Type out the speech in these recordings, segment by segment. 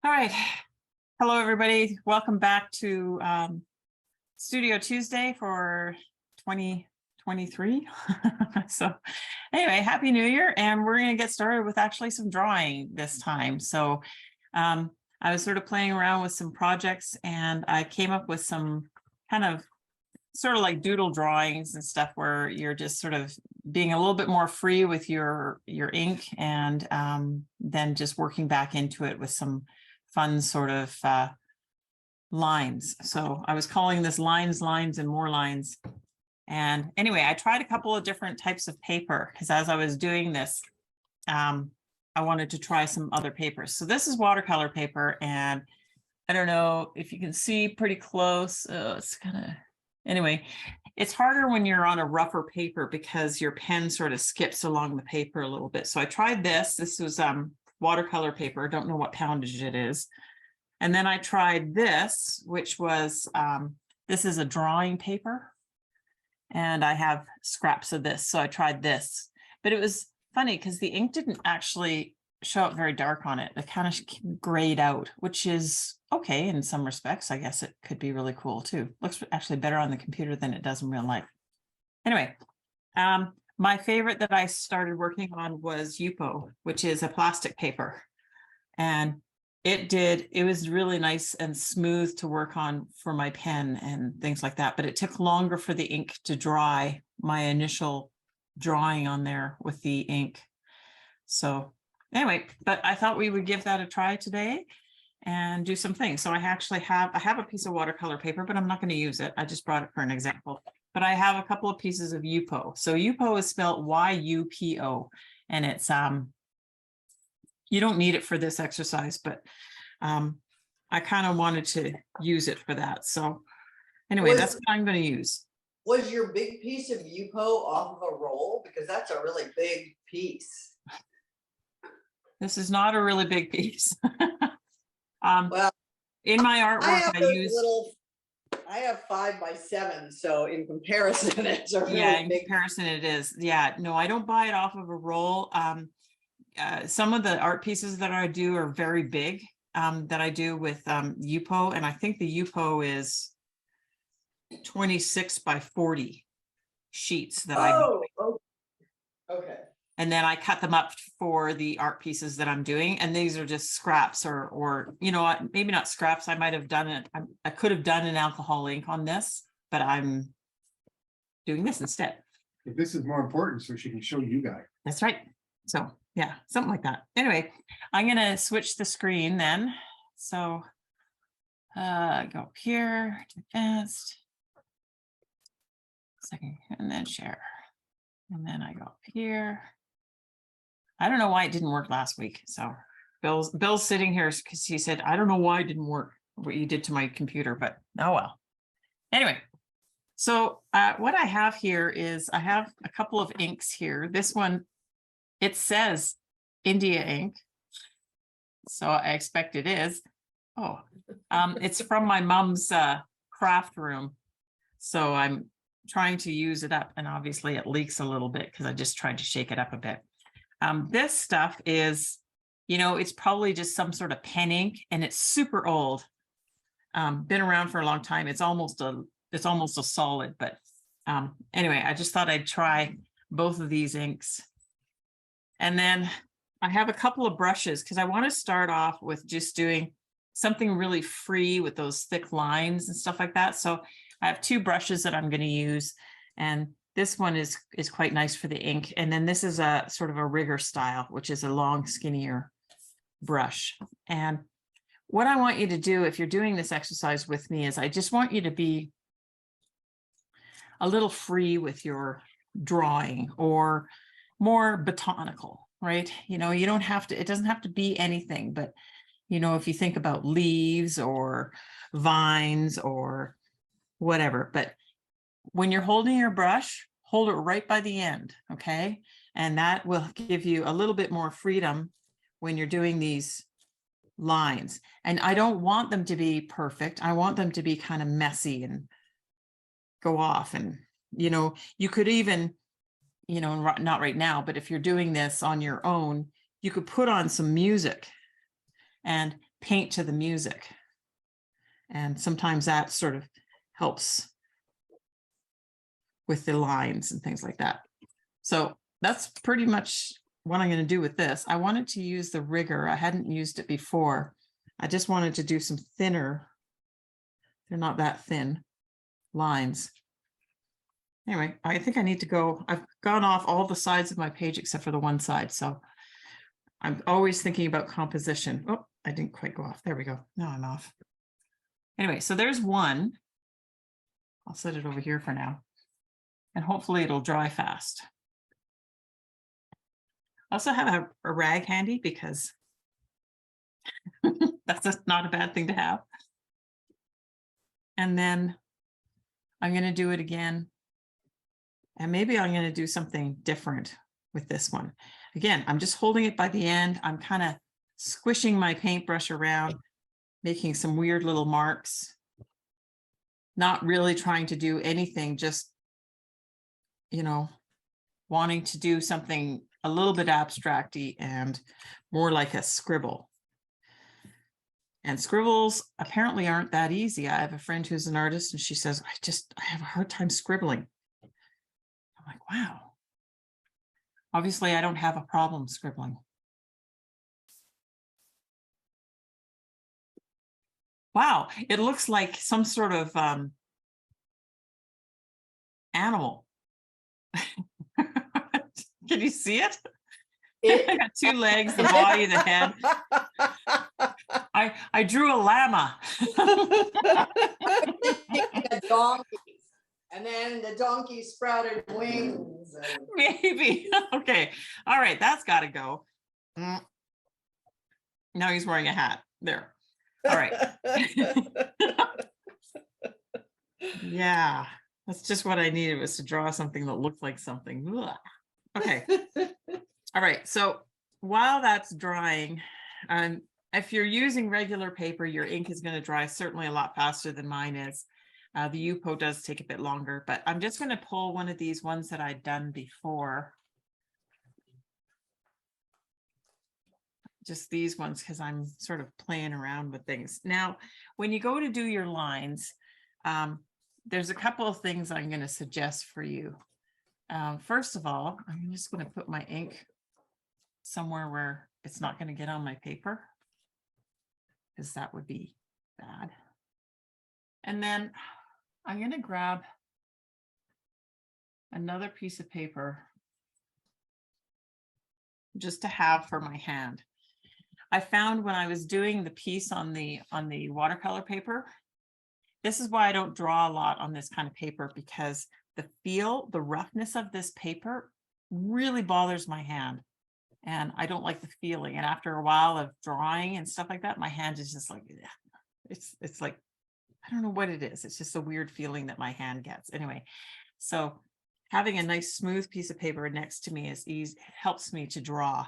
All right. Hello, everybody. Welcome back to Studio Tuesday for 2023. So anyway, Happy New Year. And we're going to get started with actually some drawing this time. So I was sort of playing around with some projects and I came up with some kind of sort of like doodle drawings and stuff where you're just sort of being a little bit more free with your ink and then just working back into it with some fun sort of lines. So I was calling this lines, and more lines. And anyway, I tried a couple of different types of paper because as I was doing this, I wanted to try some other papers. So this is watercolor paper, and I don't know if you can see pretty close. It's kind of, anyway, it's harder when you're on a rougher paper because your pen sort of skips along the paper a little bit. So I tried this. This was watercolor paper. I don't know what poundage it is. And then I tried this, which was, this is a drawing paper. And I have scraps of this. So I tried this. But it was funny because the ink didn't actually show up very dark on it. It kind of grayed out, which is okay in some respects. I guess it could be really cool too. Looks actually better on the computer than it does in real life. Anyway, my favorite that I started working on was Yupo, which is a plastic paper. And it was really nice and smooth to work on for my pen and things like that. But it took longer for the ink to dry, my initial drawing on there with the ink. So anyway, but I thought we would give that a try today and do some things. So I have a piece of watercolor paper, but I'm not going to use it. I just brought it for an example. But I have a couple of pieces of Yupo. So Yupo is spelled Y-U-P-O, and it's you don't need it for this exercise, but I kind of wanted to use it for that. So anyway, that's what I'm going to use. Was your big piece of Yupo off of a roll? Because that's a really big piece. This is not a really big piece. Well, in my artwork, I have 5 by 7, so in comparison, it's a really big comparison it is. Yeah, no, I don't buy it off of a roll. Some of the art pieces that I do are very big, that I do with Yupo, and I think the Yupo is 26 by 40 sheets that I do. Okay. And then I cut them up for the art pieces that I'm doing. And these are just scraps or you know, maybe not scraps. I might have done it. I could have done an alcohol ink on this, but I'm doing this instead. But this is more important so she can show you guys. That's right. So yeah, something like that. Anyway, I'm going to switch the screen then. So go up here to advanced. Second, and then share. And then I go up here. I don't know why it didn't work last week. So Bill's sitting here because he said, I don't know why it didn't work, what you did to my computer, but oh well. Anyway, so what I have here is I have a couple of inks here. This one, it says India ink. So I expect it is. Oh, it's from my mom's craft room. So I'm trying to use it up, and obviously it leaks a little bit because I just tried to shake it up a bit. This stuff is, you know, it's probably just some sort of pen ink, and it's super old. Been around for a long time. It's almost a solid, but anyway, I just thought I'd try both of these inks. And then I have a couple of brushes because I want to start off with just doing something really free with those thick lines and stuff like that. So I have 2 brushes that I'm going to use, and this one is quite nice for the ink. And then this is a sort of a rigger style, which is a long, skinnier brush. And what I want you to do if you're doing this exercise with me is I just want you to be a little free with your drawing, or more botanical, right? You know, you don't have to, it doesn't have to be anything, but you know, if you think about leaves or vines or whatever, but when you're holding your brush, hold it right by the end, okay? And that will give you a little bit more freedom when you're doing these lines. And I don't want them to be perfect. I want them to be kind of messy and go off. And, you know, you could even, you know, not right now, but if you're doing this on your own, you could put on some music and paint to the music. And sometimes that sort of helps with the lines and things like that. So that's pretty much what I'm going to do with this. I wanted to use the rigger. I hadn't used it before. I just wanted to do some thinner, they're not that thin lines. Anyway, I think I need to go, I've gone off all the sides of my page except for the one side. So I'm always thinking about composition. Oh, I didn't quite go off. There we go. Now I'm off. Anyway, so there's one. I'll set it over here for now. And hopefully it'll dry fast. I also have a rag handy because that's not a bad thing to have. And then I'm going to do it again. And maybe I'm going to do something different with this one. Again, I'm just holding it by the end. I'm kind of squishing my paintbrush around, making some weird little marks. Not really trying to do anything, just, you know, wanting to do something a little bit abstract-y and more like a scribble. And scribbles apparently aren't that easy. I have a friend who's an artist and she says, I have a hard time scribbling. I'm like, wow. Obviously, I don't have a problem scribbling. Wow, it looks like some sort of animal. Can you see it? I got two legs, the body, the head. I drew a llama. A donkey. And then the donkey sprouted wings. And... Maybe. Okay. All right. That's got to go. Now he's wearing a hat. There. All right. Yeah. That's just what I needed, was to draw something that looked like something. Ugh. Okay. All right. So while that's drying, if you're using regular paper, your ink is going to dry certainly a lot faster than mine is. The UPO does take a bit longer, but I'm just going to pull one of these ones that I'd done before. Just these ones, because I'm sort of playing around with things. Now, when you go to do your lines, there's a couple of things I'm going to suggest for you. First of all, I'm just going to put my ink somewhere where it's not going to get on my paper, because that would be bad. And then I'm going to grab another piece of paper just to have for my hand. I found when I was doing the piece on the watercolor paper, this is why I don't draw a lot on this kind of paper, because the roughness of this paper really bothers my hand. And I don't like the feeling. And after a while of drawing and stuff like that, my hand is just like, it's like, I don't know what it is. It's just a weird feeling that my hand gets. Anyway, so having a nice smooth piece of paper next to me is easy, helps me to draw.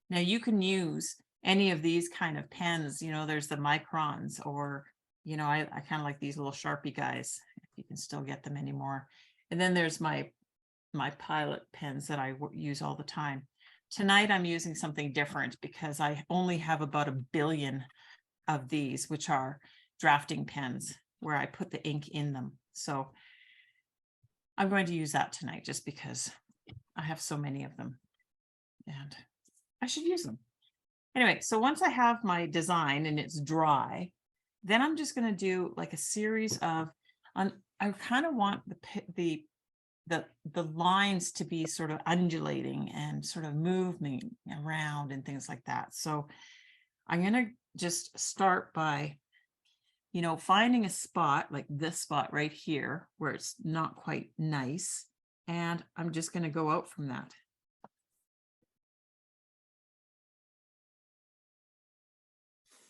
Now you can use any of these kind of pens, you know, there's the microns, or, you know, I kind of like these little Sharpie guys, if you can still get them anymore. And then there's my Pilot pens that I use all the time. Tonight I'm using something different because I only have about 1 billion of these, which are drafting pens where I put the ink in them. So I'm going to use that tonight just because I have so many of them and I should use them. Anyway, so once I have my design and it's dry, then I'm just going to do like a series of, I kind of want the lines to be sort of undulating and sort of moving around and things like that. So I'm going to just start by, you know, finding a spot like this spot right here where it's not quite nice. And I'm just going to go out from that.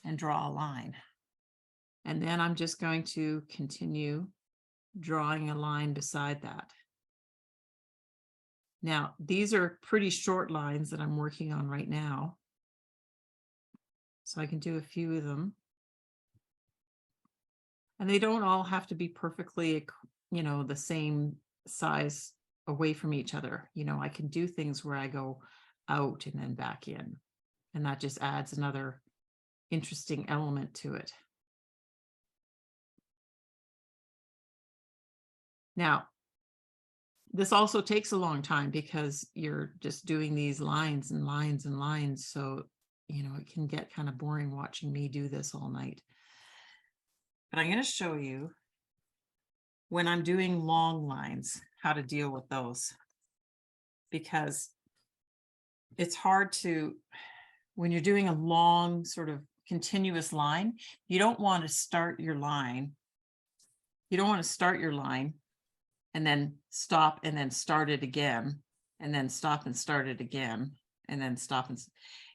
And draw a line. And then I'm just going to continue drawing a line beside that. Now, these are pretty short lines that I'm working on right now. So I can do a few of them. And they don't all have to be perfectly, you know, the same size away from each other. You know, I can do things where I go out and then back in. And that just adds another interesting element to it. Now, this also takes a long time because you're just doing these lines and lines and lines. So, you know, it can get kind of boring watching me do this all night. But I'm going to show you when I'm doing long lines, how to deal with those. Because it's hard to, when you're doing a long sort of continuous line, you don't want to start your line. You don't want to start your line and then stop and then start it again, and then stop and start it again, and then stop, and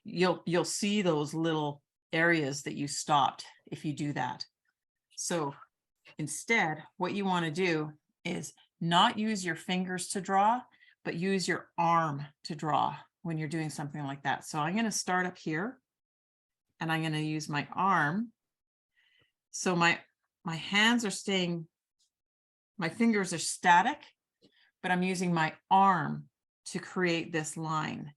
you'll see those little areas that you stopped if you do that. So instead, what you want to do is not use your fingers to draw, but use your arm to draw when you're doing something like that. So I'm going to start up here and I'm going to use my arm. So my hands are staying, my fingers are static, but I'm using my arm to create this line.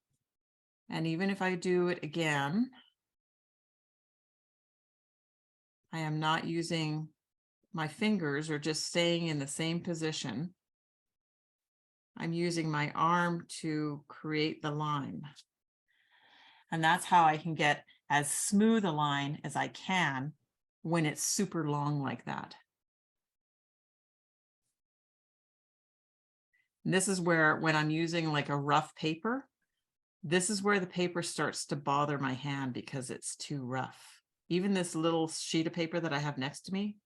And even if I do it again, I am not using my fingers or just staying in the same position. I'm using my arm to create the line. And that's how I can get as smooth a line as I can when it's super long like that. And this is where, when I'm using like a rough paper, this is where the paper starts to bother my hand because it's too rough. Even this little sheet of paper that I have next to me,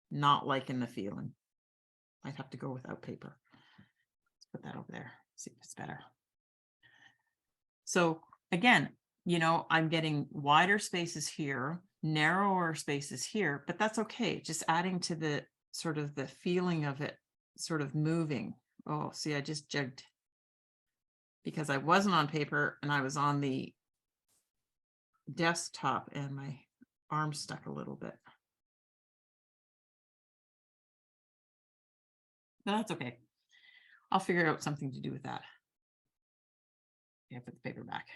not liking the feeling. I'd have to go without paper. Let's put that over there, see if it's better. So again, you know, I'm getting wider spaces here, narrower spaces here, but that's okay. Just adding to the sort of the feeling of it sort of moving. Oh, see, I just jigged because I wasn't on paper and I was on the desktop and my arm stuck a little bit. No, that's okay. I'll figure out something to do with that. Yeah, put the paper back.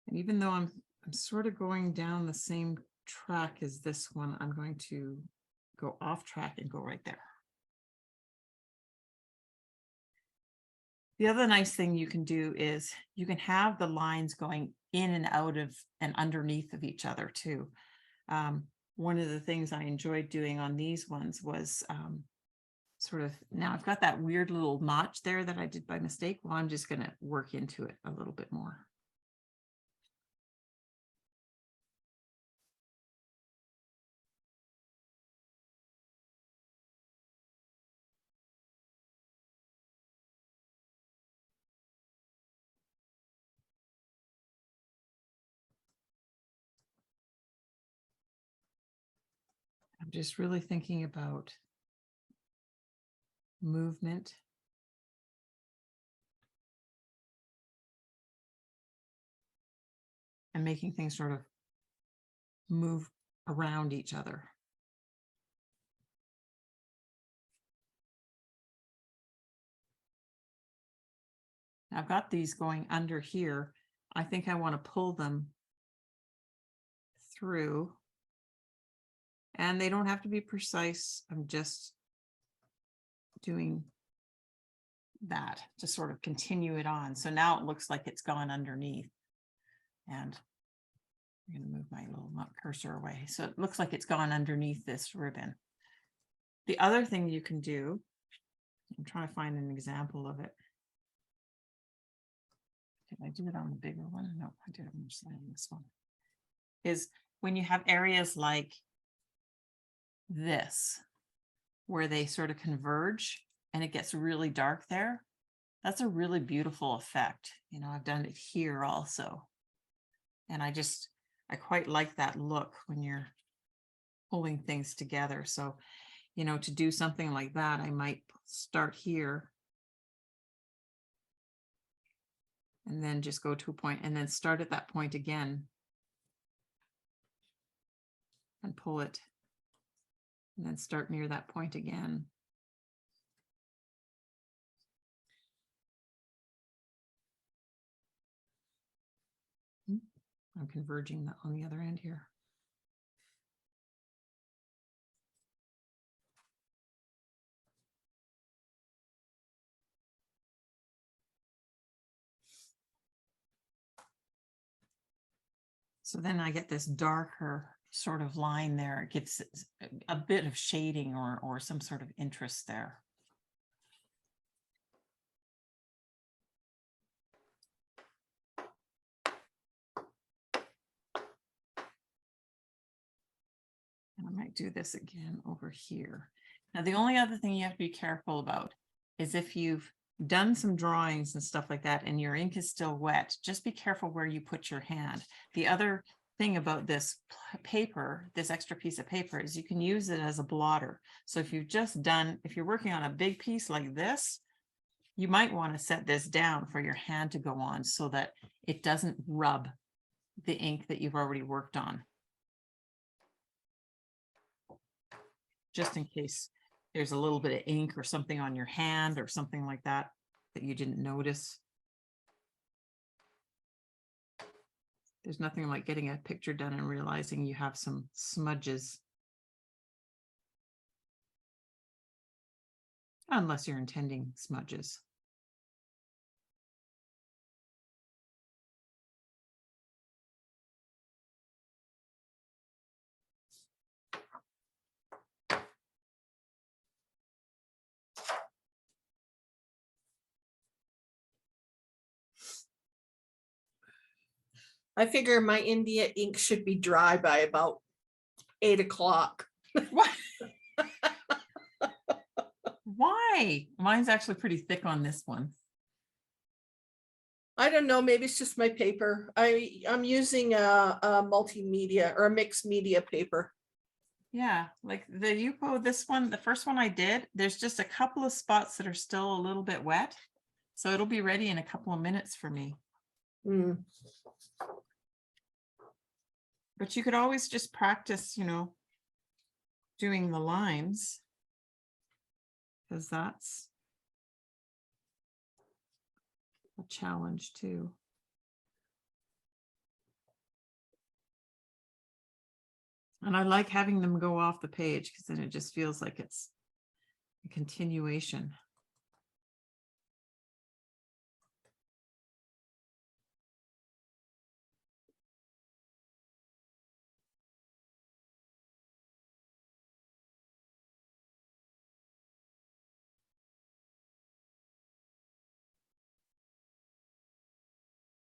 And even though I'm sort of going down the same track as this one, I'm going to go off track and go right there. The other nice thing you can do is you can have the lines going in and out of and underneath of each other too. One of the things I enjoyed doing on these ones was sort of, now I've got that weird little notch there that I did by mistake. Well, I'm just going to work into it a little bit more. I'm just really thinking about movement. And making things sort of move around each other. I've got these going under here. I think I want to pull them through. And they don't have to be precise. I'm just doing that to sort of continue it on. So now it looks like it's gone underneath. And I'm going to move my little cursor away. So it looks like it's gone underneath this ribbon. The other thing you can do, I'm trying to find an example of it. Did I do it on the bigger one? No, I did it on this one. Is when you have areas like this, where they sort of converge and it gets really dark there. That's a really beautiful effect. You know, I've done it here also. And I quite like that look when you're pulling things together. So, you know, to do something like that, I might start here and then just go to a point and then start at that point again and pull it And then start near that point again. I'm converging on the other end here. So then I get this darker sort of line there. It gives a bit of shading or some sort of interest there. And I might do this again over here. Now, the only other thing you have to be careful about is if you've done some drawings and stuff like that and your ink is still wet, just be careful where you put your hand. The other thing about this paper, this extra piece of paper, is you can use it as a blotter. So if you're working on a big piece like this, you might want to set this down for your hand to go on so that it doesn't rub the ink that you've already worked on. Just in case there's a little bit of ink or something on your hand or something like that that you didn't notice. There's nothing like getting a picture done and realizing you have some smudges. Unless you're intending smudges. I figure my India ink should be dry by about 8 o'clock. What? Why? Mine's actually pretty thick on this one. I don't know, maybe it's just my paper. I'm using a multimedia or a mixed media paper. Yeah, like the Yupo, this one, the first one I did, there's just a couple of spots that are still a little bit wet. So it'll be ready in a couple of minutes for me. Mm. But you could always just practice, doing the lines. Because that's a challenge too. And I like having them go off the page because then it just feels like it's a continuation.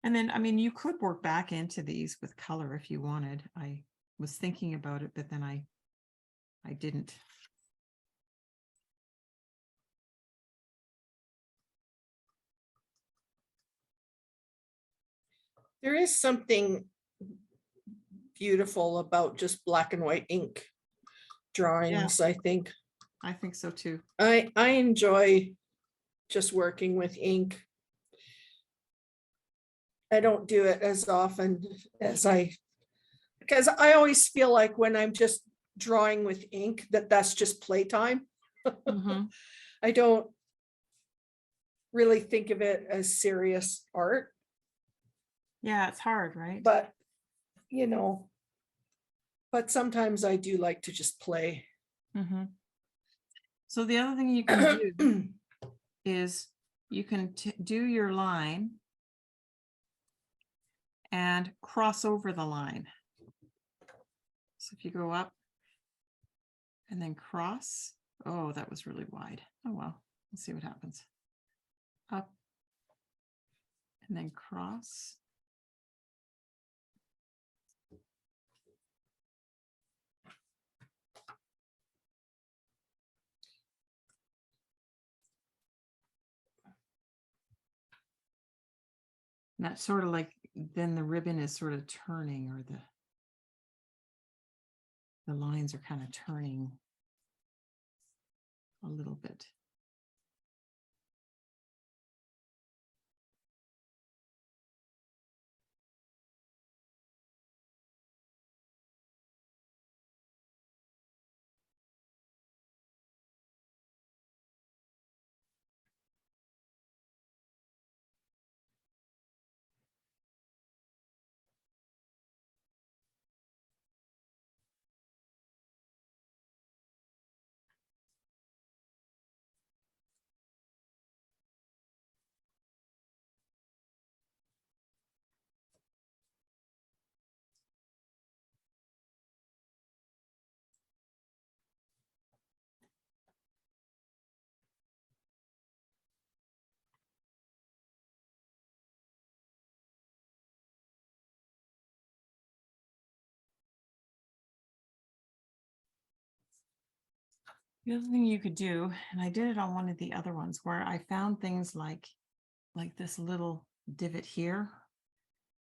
And then, I mean, you could work back into these with color if you wanted. I was thinking about it, but then I didn't. There is something beautiful about just black and white ink drawings, I think. I think so too. I enjoy just working with ink. I don't do it as often as because I always feel like when I'm just drawing with ink, that's just playtime. Mhm. I don't really think of it as serious art, Yeah, it's hard, right? but but sometimes I do like to just play. Mhm. So the other thing you can do is you can do your line and cross over the line. So if you go up and then cross, oh, that was really wide. Oh, well, let's see what happens. Up and then cross. And that's sort of like, then the ribbon is sort of turning, or the lines are kind of turning a little bit. The other thing you could do, and I did it on one of the other ones where I found things like this little divot here.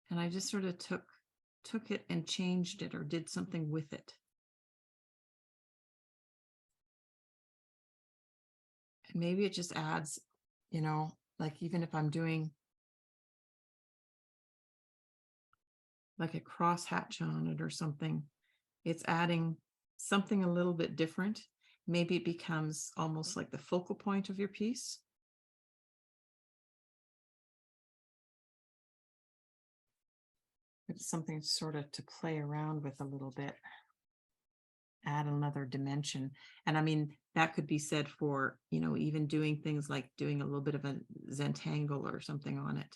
And I just sort of took it and changed it or did something with it. And maybe it just adds, you know, like even if I'm doing like a cross hatch on it or something, it's adding something a little bit different. Maybe it becomes almost like the focal point of your piece. It's something sort of to play around with a little bit. Add another dimension. And I mean, that could be said for, you know, even doing things like doing a little bit of a Zentangle or something on it.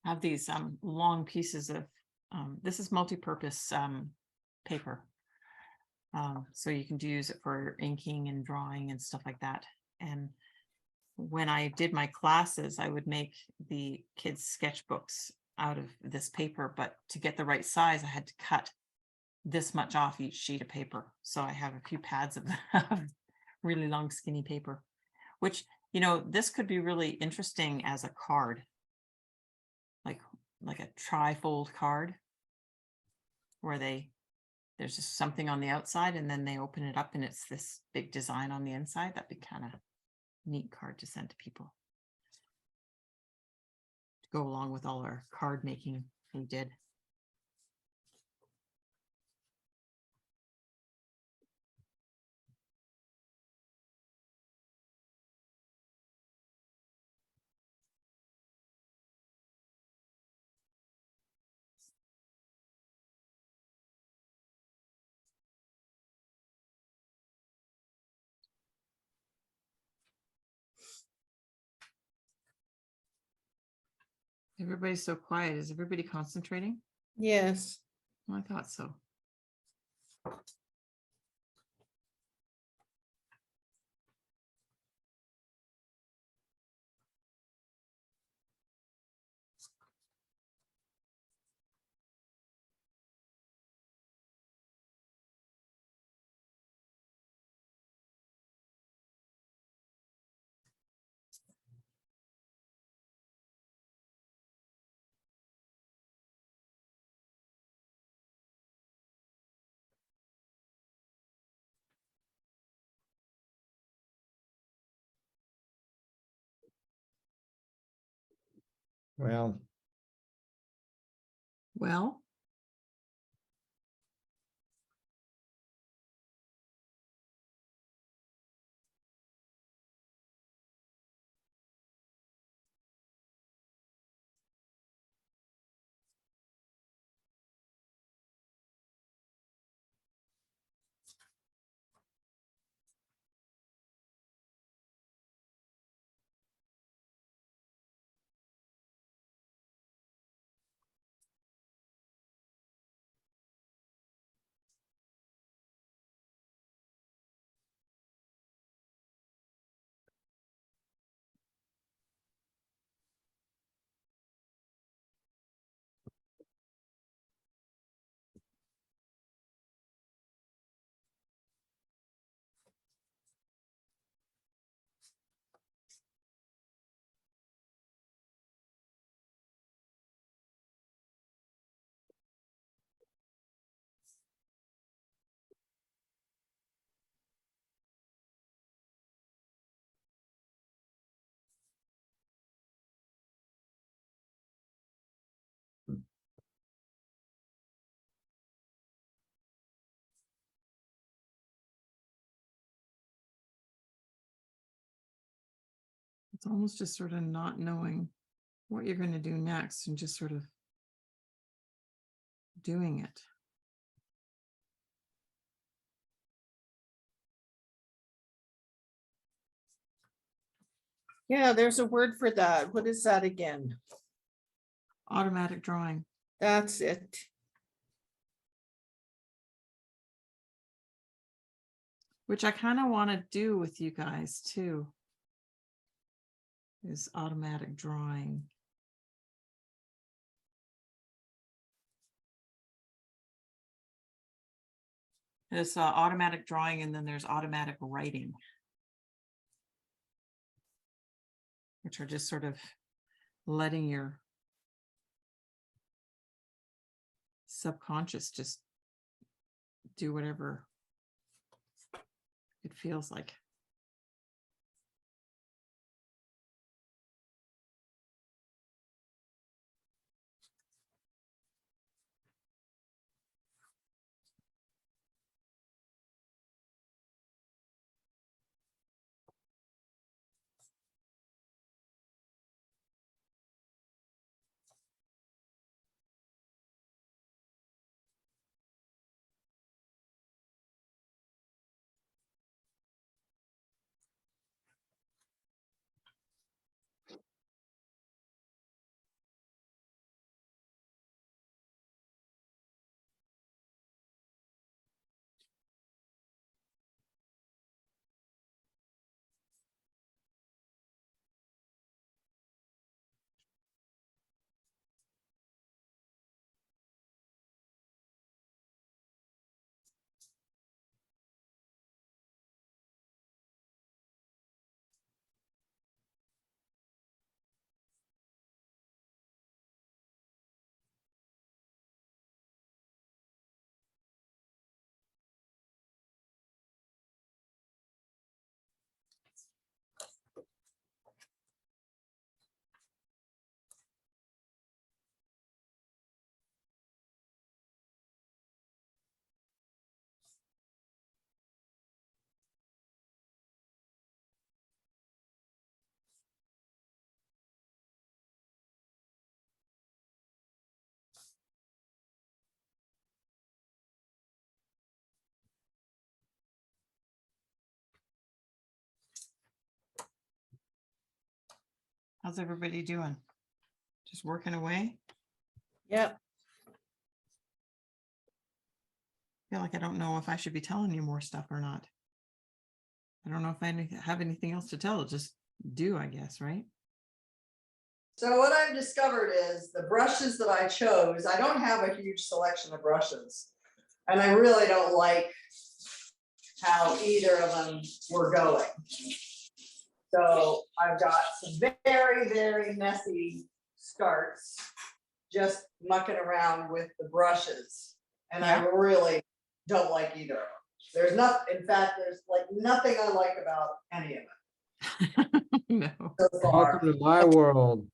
I have these long pieces of this is multi-purpose paper. So you can use it for inking and drawing and stuff like that. And when I did my classes, I would make the kids' sketchbooks out of this paper, but to get the right size, I had to cut this much off each sheet of paper. So I have a few pads of really long, skinny paper, which, you know, this could be really interesting as a card, like a tri-fold card where there's just something on the outside and then they open it up and it's this big design on the inside. That'd be kind of neat card to send to people to go along with all our card making we did. Everybody's so quiet. Is everybody concentrating? Yes. Well, I thought so. Well, Well, It's almost just sort of not knowing what you're going to do next and just sort of doing it. Yeah, there's a word for that. What is that again? Automatic drawing. That's it. Which I kind of want to do with you guys too. Is automatic drawing. There's automatic drawing and then there's automatic writing. Which are just sort of letting your subconscious just do whatever it feels like. How's everybody doing? Just working away? Yep. I feel like I don't know if I should be telling you more stuff or not. I don't know if I have anything else to tell. Just do, I guess, right? So what I've discovered is the brushes that I chose, I don't have a huge selection of brushes. And I really don't like how either of them were going. So I've got some very, very messy starts, just mucking around with the brushes. And I really don't like either of them. There's nothing, in fact, there's like nothing I like about any of them. No. So far. Welcome to my world.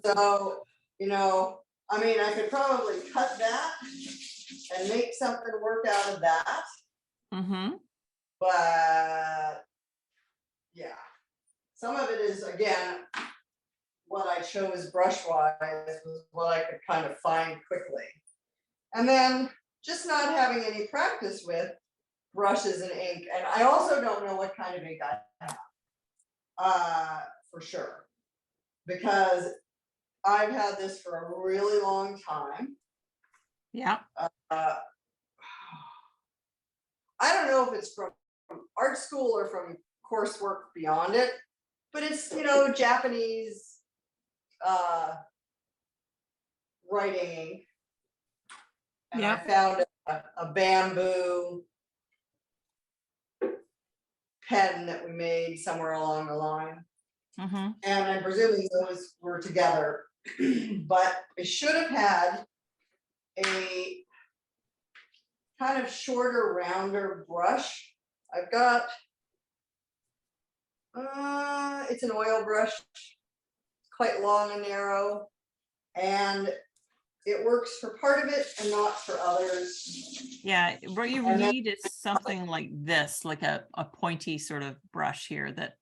So, you know, I mean, I could probably cut that and make something work out of that. Mm-hmm. But yeah, some of it is, again, what I chose brush wise was what I could kind of find quickly. And then just not having any practice with brushes and ink. And I also don't know what kind of ink I have, for sure, because I've had this for a really long time. Yeah. I don't know if it's from art school or from coursework beyond it, but it's, you know, Japanese writing ink. And I found a bamboo pen that we made somewhere along the line. Mm-hmm. And I'm presuming those were together, but I should have had a kind of shorter, rounder brush. I've got, it's an oil brush, quite long and narrow, and it works for part of it and not for others. Yeah, what you And then- need is something like this, like a pointy sort of brush here that,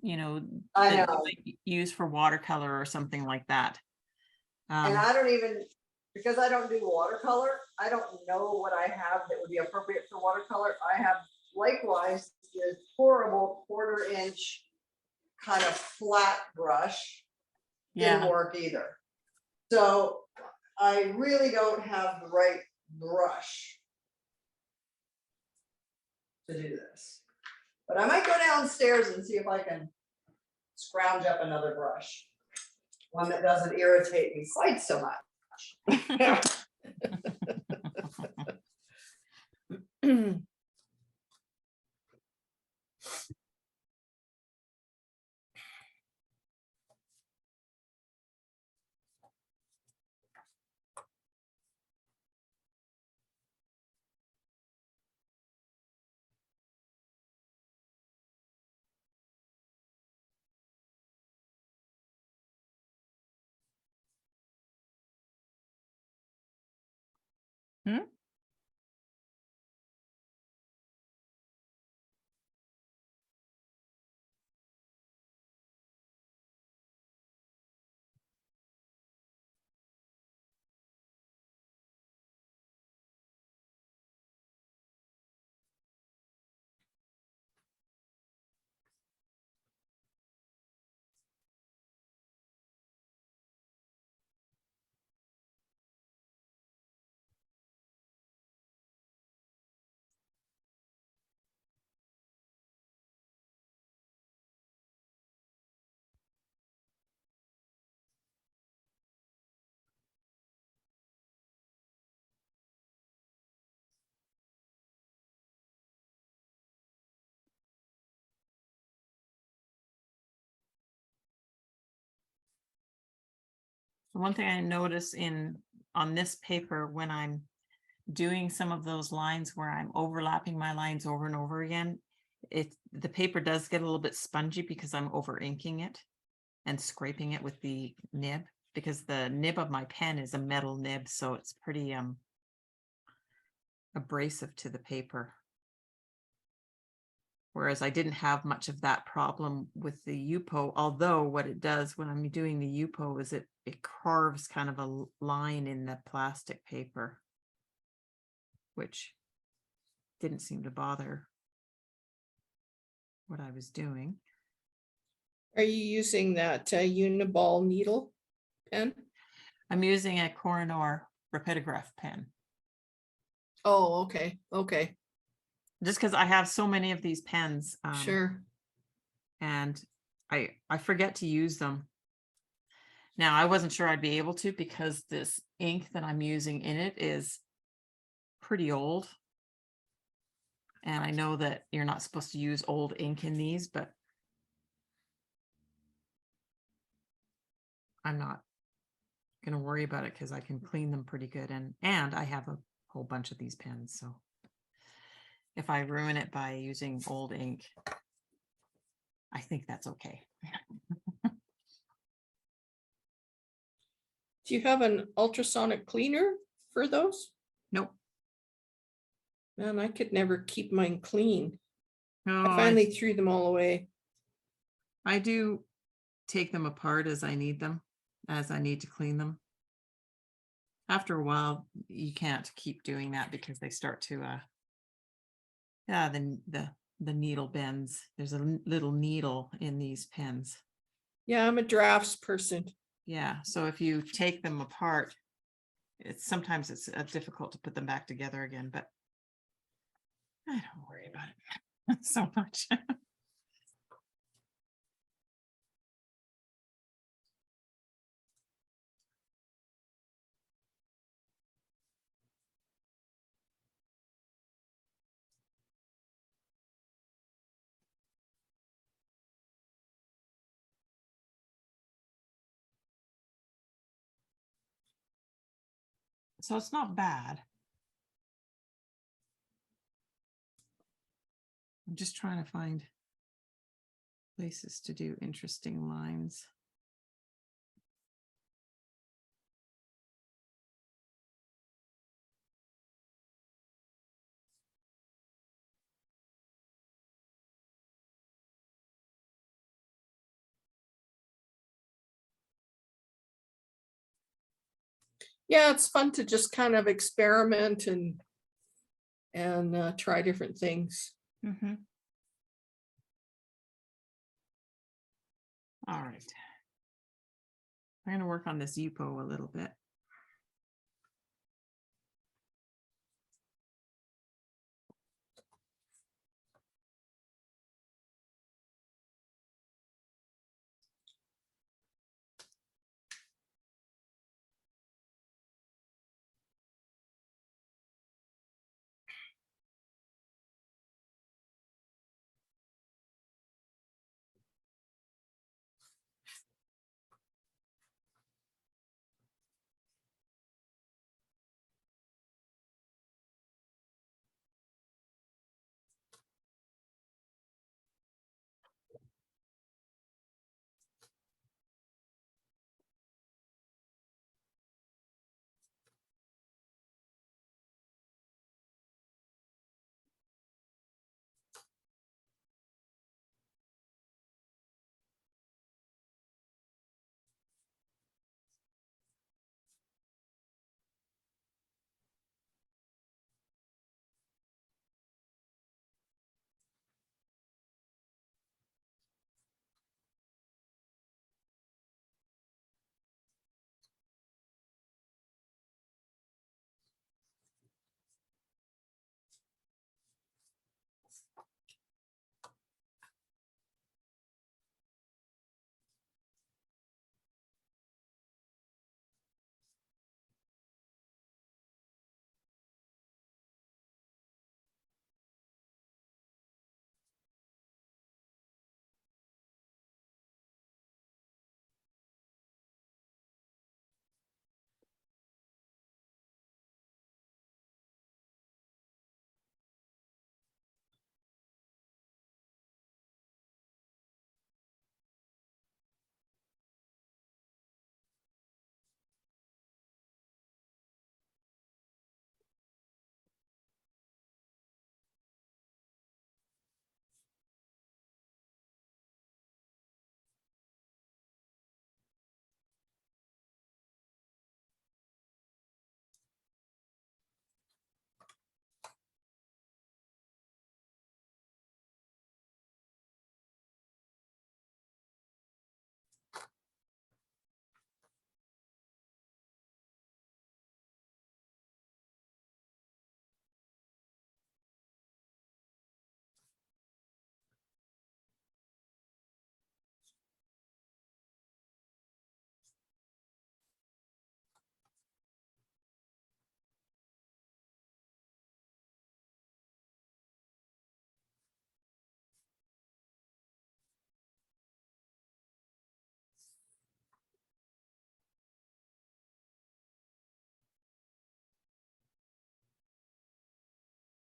you know, I that you know. might use for watercolor or something like that. And I don't even, because I don't do watercolor, I don't know what I have that would be appropriate for watercolor. I have likewise this horrible 1/4 inch kind of flat brush. Didn't Yeah, work either. So I really don't have the right brush to do this. But I might go downstairs and see if I can scrounge up another brush. One that doesn't irritate me quite so much. Hmm? One thing I notice on this paper when I'm doing some of those lines where I'm overlapping my lines over and over again, the paper does get a little bit spongy because I'm over inking it and scraping it with the nib, because the nib of my pen is a metal nib, so it's pretty abrasive to the paper. Whereas I didn't have much of that problem with the Yupo, although what it does when I'm doing the Yupo is it carves kind of a line in the plastic paper, which didn't seem to bother what I was doing. Are you using that Uniball needle pen? I'm using a Koh-i-Noor rapidograph pen, Oh, okay, okay, just because I have so many of these pens. sure. And I forget to use them. Now, I wasn't sure I'd be able to because this ink that I'm using in it is pretty old. And I know that you're not supposed to use old ink in these, but I'm not going to worry about it because I can clean them pretty good. And I have a whole bunch of these pens. So if I ruin it by using old ink, I think that's okay. Do you have an ultrasonic cleaner for those? Nope. Man, I could never keep mine clean. No, I finally threw them all away. I do take them apart as I need them, as I need to clean them. After a while, you can't keep doing that because they start to, the needle bends. There's a little needle in these pens. Yeah, I'm a drafts person. Yeah, so if you take them apart, sometimes it's difficult to put them back together again, but I don't worry about it so much. So it's not bad. I'm just trying to find places to do interesting lines. yeah, it's fun to just kind of experiment and try different things. Mhm. All right. I'm gonna work on this UPO a little bit.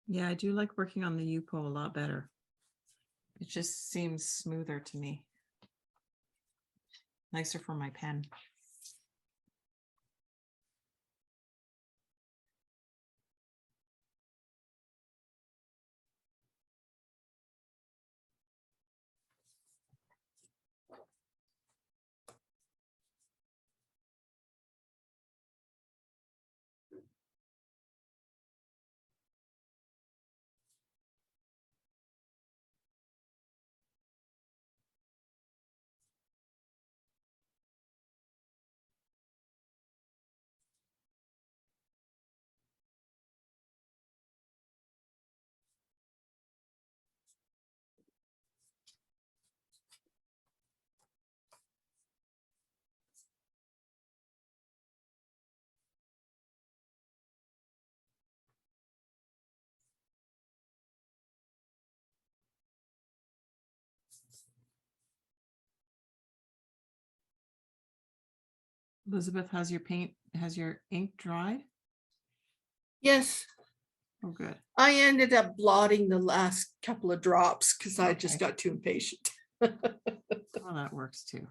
Yeah, I do like working on the UPO a lot better. It just seems smoother to me. Nicer for my pen. Elizabeth, has your ink dried? Yes, Oh, good. I ended up blotting the last couple of drops because I just Okay. got too impatient. Well, that works too.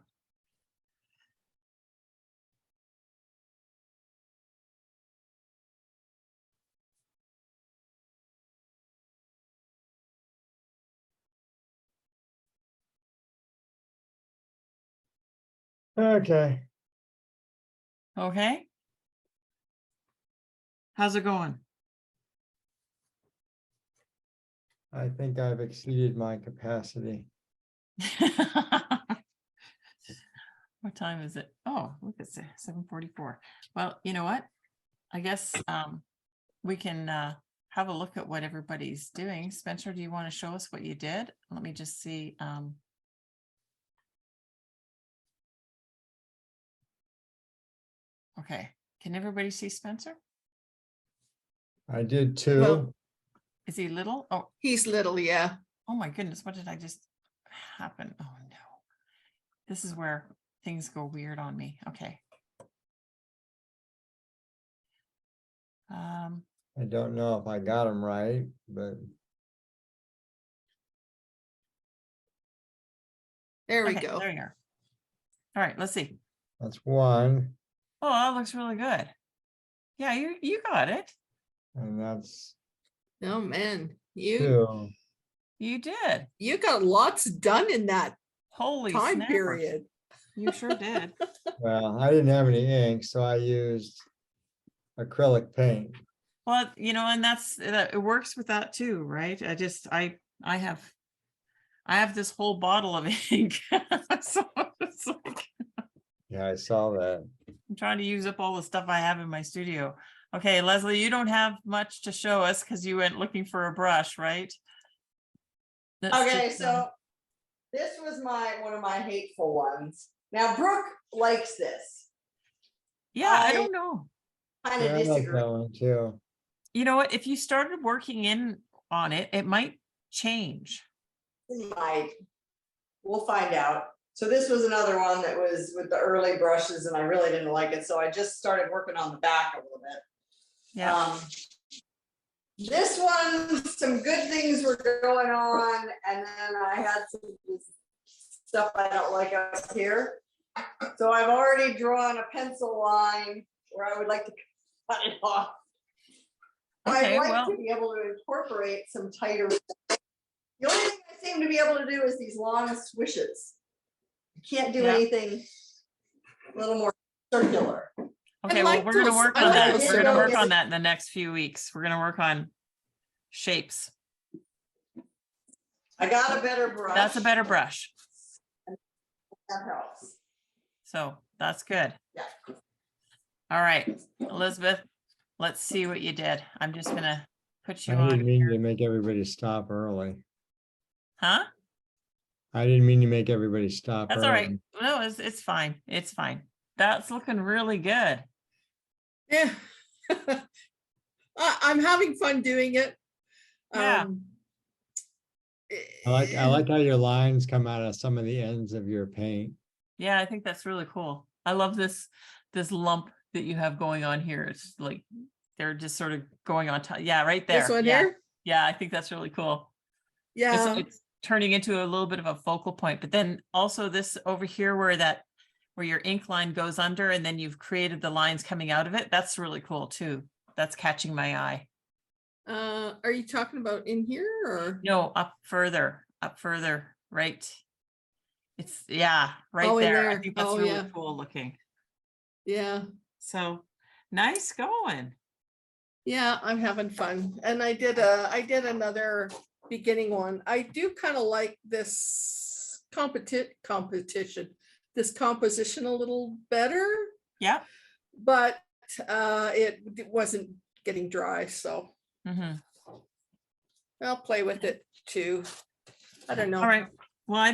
Okay. Okay. How's it going? I think I've exceeded my capacity. What time is it? Oh, look, it's 7:44. Well, you know what? I guess we can have a look at what everybody's doing. Spencer, do you want to show us what you did? Let me just see. Okay, can everybody see Spencer? I did too. Well- Is he little? Oh, He's little, yeah. oh my goodness, what did I just happen? Oh no. This is where things go weird on me. Okay. I don't know if I got them right, but There we Okay, go. there you are. All right, let's see. that's one. Oh, that looks really good. Yeah, you got it. And that's Oh, man, two. You did. you got lots done in that Holy time snappers. period. You sure did. Well, I didn't have any ink, so I used acrylic paint. Well, you know, and it works with that too, right? I have this whole bottle of ink. So it's like Yeah, I saw that. I'm trying to use up all the stuff I have in my studio. Okay, Leslie, you don't have much to show us because you went looking for a brush, right? Let's Okay, just, so this was one of my hateful ones. Now Brooke likes this. yeah, I I- don't know. Kind Yeah, of I like disagree. that one too. You know what? If you started working in on it, it might change. Might. We'll find out. So this was another one that was with the early brushes and I really didn't like it. So I just started working on the back a little bit. Yeah. This one, some good things were going on, and then I had some stuff I don't like up here. So I've already drawn a pencil line where I would like to cut it off. Okay, I'd like well- to be able to incorporate some tighter. The only thing I seem to be able to do is these long swishes. You can't do Yeah. anything a little more circular. Okay, well, like we're gonna those- work I on like that. those We're gonna work circles. on that in the next few weeks. We're gonna work on shapes. I got a better brush. That's a better brush. That helps. So that's good. Yeah. All right, Elizabeth, let's see what you did. I'm just gonna put you I on didn't mean to here. make everybody stop early. Huh? I didn't mean to make everybody stop That's all right. early. No, it's fine. It's fine. That's looking really good. Yeah. I'm having fun doing it. Yeah. I like how your lines come out of some of the ends of your paint. Yeah, I think that's really cool. I love this lump that you have going on here. It's like they're just sort of going on top. Yeah, right there. This one Yeah. here? Yeah, I think that's really cool. Yeah, It's turning into a little bit of a focal point, but then also this over here where your ink line goes under and then you've created the lines coming out of it. That's really cool too. That's catching my eye. are you talking about in here or? No, up further, right? It's right Oh, in there. I there. think that's Oh, really yeah. cool looking. Yeah, So nice going. yeah, I'm having fun. And I did another beginning one. I do kind of like this competition, this composition a little better, Yeah. but it wasn't getting dry, so Mhm. I'll play with it too. I don't know. All right. Well, I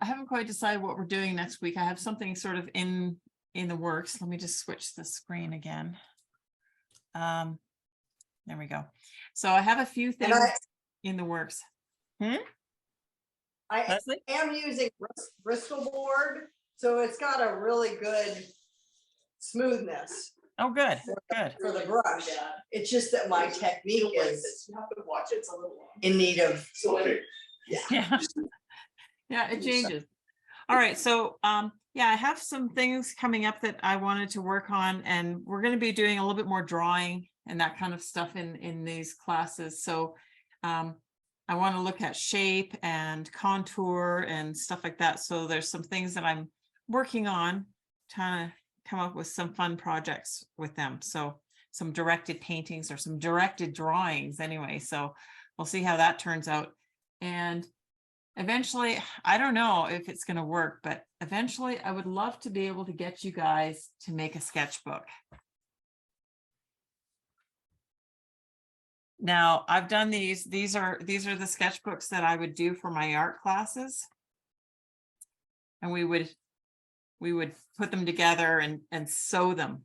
haven't quite decided what we're doing next week. I have something sort of in the works. Let me just switch the screen again. There we go. So I have a few And things in the works. I Leslie? am using Bristol board, so it's got a really good smoothness Oh, good, good. for the brush. It's just that my technique is in need of. Yeah. Yeah, it changes. All right, so yeah, I have some things coming up that I wanted to work on, and we're going to be doing a little bit more drawing and that kind of stuff in these classes. So I want to look at shape and contour and stuff like that. So there's some things that I'm working on, trying to come up with some fun projects with them. So some directed paintings or some directed drawings anyway. So we'll see how that turns out. And eventually, I don't know if it's going to work, but eventually I would love to be able to get you guys to make a sketchbook. Now, I've done these. These are the sketchbooks that I would do for my art classes. And we would put them together and sew them.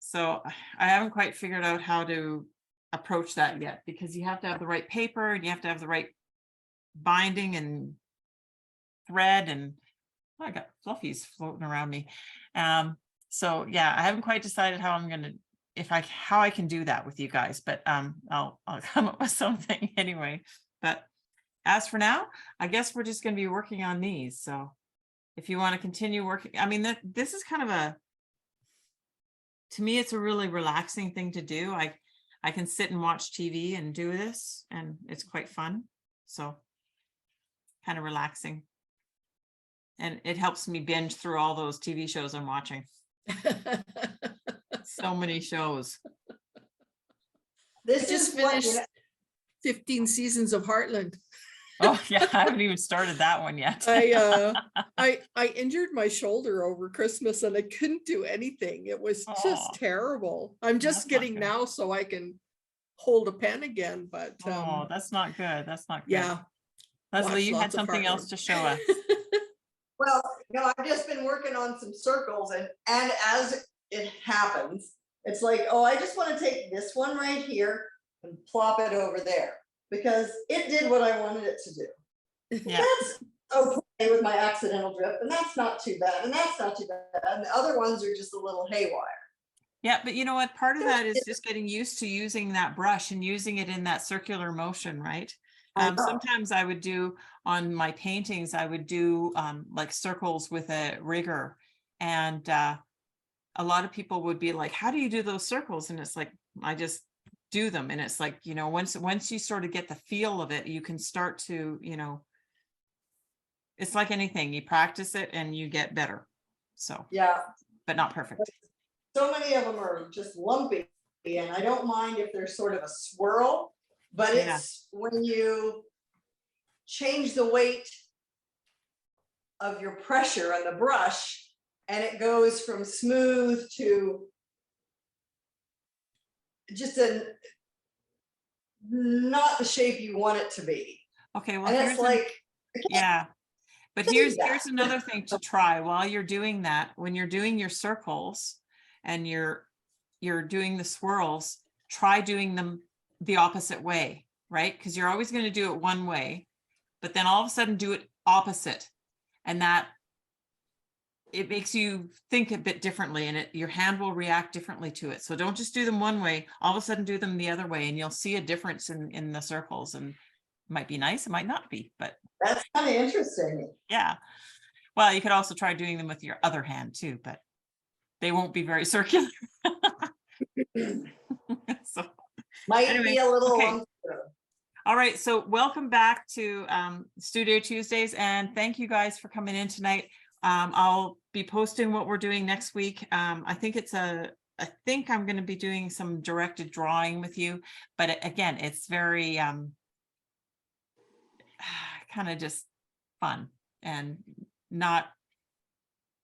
So I haven't quite figured out how to approach that yet, because you have to have the right paper and you have to have the right binding and thread, and oh, I got fluffies floating around me. So yeah, I haven't quite decided how I'm gonna, how I can do that with you guys, but I'll come up with something anyway. But as for now, I guess we're just going to be working on these. So if you want to continue working, I mean, this is kind of to me, it's a really relaxing thing to do. I can sit and watch TV and do this, and it's quite fun. So kind of relaxing. And it helps me binge through all those TV shows I'm watching. So many shows. This Just is what, finished 15 seasons of Heartland. Oh yeah, I haven't even started that one yet. I injured my shoulder over Christmas and I couldn't do anything. It was just Aw. terrible. I'm just That's not getting good. now so I can hold a pen again, but Oh, that's not good. That's not good. yeah. Leslie, watch you had lots of something else Heartland. to show us. well, I've just been working on some circles, and as it happens, it's like, oh, I just want to take this one right here and plop it over there, because it did what I wanted it to do. Yeah. That's okay with my accidental drip, and that's not too bad, and that's not too bad. And the other ones are just a little haywire. Yeah, but you know what? Part of that is just getting used to using that brush and using it in that circular motion, right? I know. Sometimes I would do on my paintings, I would do like circles with a rigger. And a lot of people would be like, how do you do those circles? And it's like, I just do them. And it's like, you know, once you sort of get the feel of it, you can start to, you know, it's like anything, you practice it and you get better. So, Yeah, but not perfect. so many of them are just lumpy, and I don't mind if there's sort of a swirl, but Yeah. it's when you change the weight of your pressure on the brush and it goes from smooth to just not the shape you want it to be. Okay, well, And here's it's like, yeah. But do here's that. another thing to try while you're doing that. When you're doing your circles and you're doing the swirls, try doing them the opposite way, right? Because you're always going to do it one way, but then all of a sudden do it opposite. And that it makes you think a bit differently, and your hand will react differently to it. So don't just do them one way, all of a sudden do them the other way, and you'll see a difference in the circles. And it might be nice, it might not be, but that's kind of interesting. yeah. Well, you could also try doing them with your other hand too, but they won't be very circular. So, Might Anyway, be a little okay. lumpy. all right. So welcome back to Studio Tuesdays, and thank you guys for coming in tonight. I'll be posting what we're doing next week. I think I'm going to be doing some directed drawing with you, but again, it's very kind of just fun and not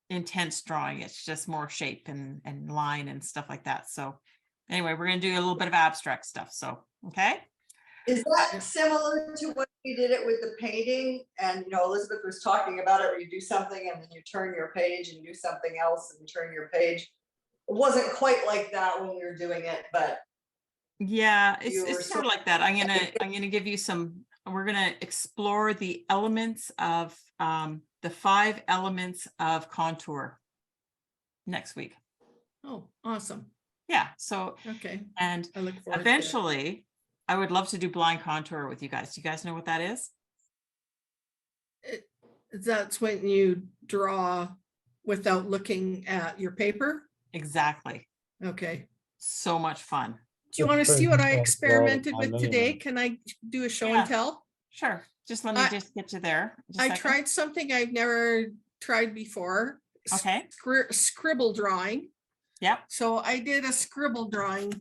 intense drawing. It's just more shape and line and stuff like that. So anyway, we're going to do a little bit of abstract stuff. So, okay. Is that similar to what you did it with the painting? And Elizabeth was talking about it, where you do something and then you turn your page and do something else and turn your page. It wasn't quite like that when we were doing it, but Yeah, You were it's sort of like that. I'm gonna give you some. We're gonna explore the elements of the 5 elements of contour next week. Oh, awesome. Yeah. So Okay. and I look forward to it. eventually, I would love to do blind contour with you guys. Do you guys know what that is? That's when you draw without looking at your paper. Exactly. Okay. So much fun. Do you want to see what I Well, experimented I with mean, today? Can I do a show Yeah. and tell? Sure. Just let me I- just get you there. Just a I second. tried something I've never tried before. Okay. Scribble drawing. Yep. So I did a scribble drawing.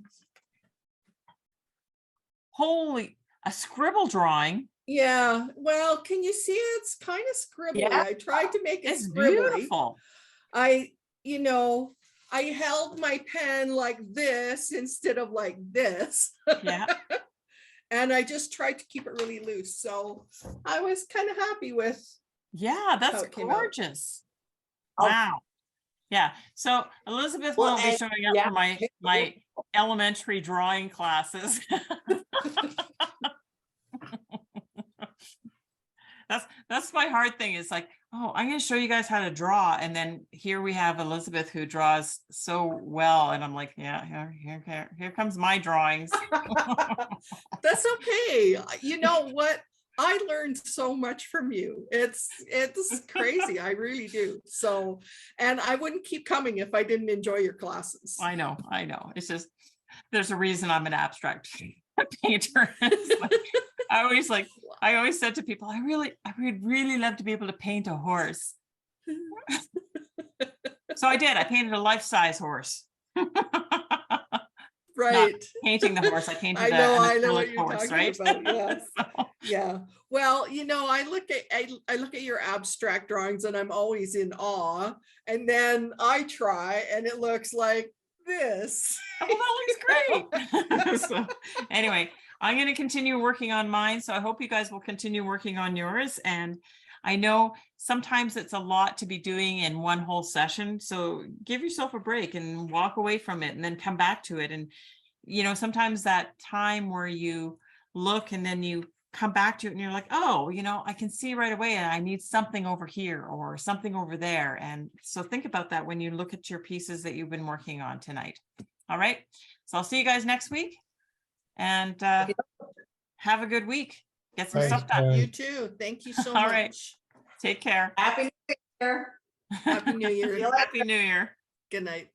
Holy, a scribble drawing. Yeah, well, can you see it's kind of scribbly? Yeah. I tried to make it It's scribbly. beautiful. I held my pen like this instead of like this. Yeah. And I just tried to keep it really loose. So I was kind of happy with, Yeah, that's it came out. gorgeous. Oh. Wow. Yeah. So Elizabeth Well, won't be and- showing up yeah. for my elementary drawing classes. That's my hard thing. Is like, oh, I'm going to show you guys how to draw, and then here we have Elizabeth who draws so well, and I'm like, yeah, here comes my drawings. that's okay. You know what? I learned so much from you. It's crazy. I really do. So, and I wouldn't keep coming if I didn't enjoy your classes. I know. It's just there's a reason I'm an abstract painter. It's like, I always said to people, I would really love to be able to paint a horse. So I did. I painted a life-size horse. Right. Painting the horse. I painted I know an what acrylic you're horse, talking right? about. Yes. So, Yeah. Well, I look at your abstract drawings and I'm always in awe. And then I try and it looks like this. well, that looks great. So, anyway, I'm going to continue working on mine. So I hope you guys will continue working on yours. And I know sometimes it's a lot to be doing in one whole session. So give yourself a break and walk away from it and then come back to it. And, sometimes that time where you look and then you come back to it and you're like, oh, I can see right away I need something over here or something over there. And so think about that when you look at your pieces that you've been working on tonight. All right. So I'll see you guys next week and have a good week. Get some Thanks, stuff done. Karen. You too. Thank you so All much. right. Take care. Happy New Year. Happy New Year. See you later. Happy New Year. Good night.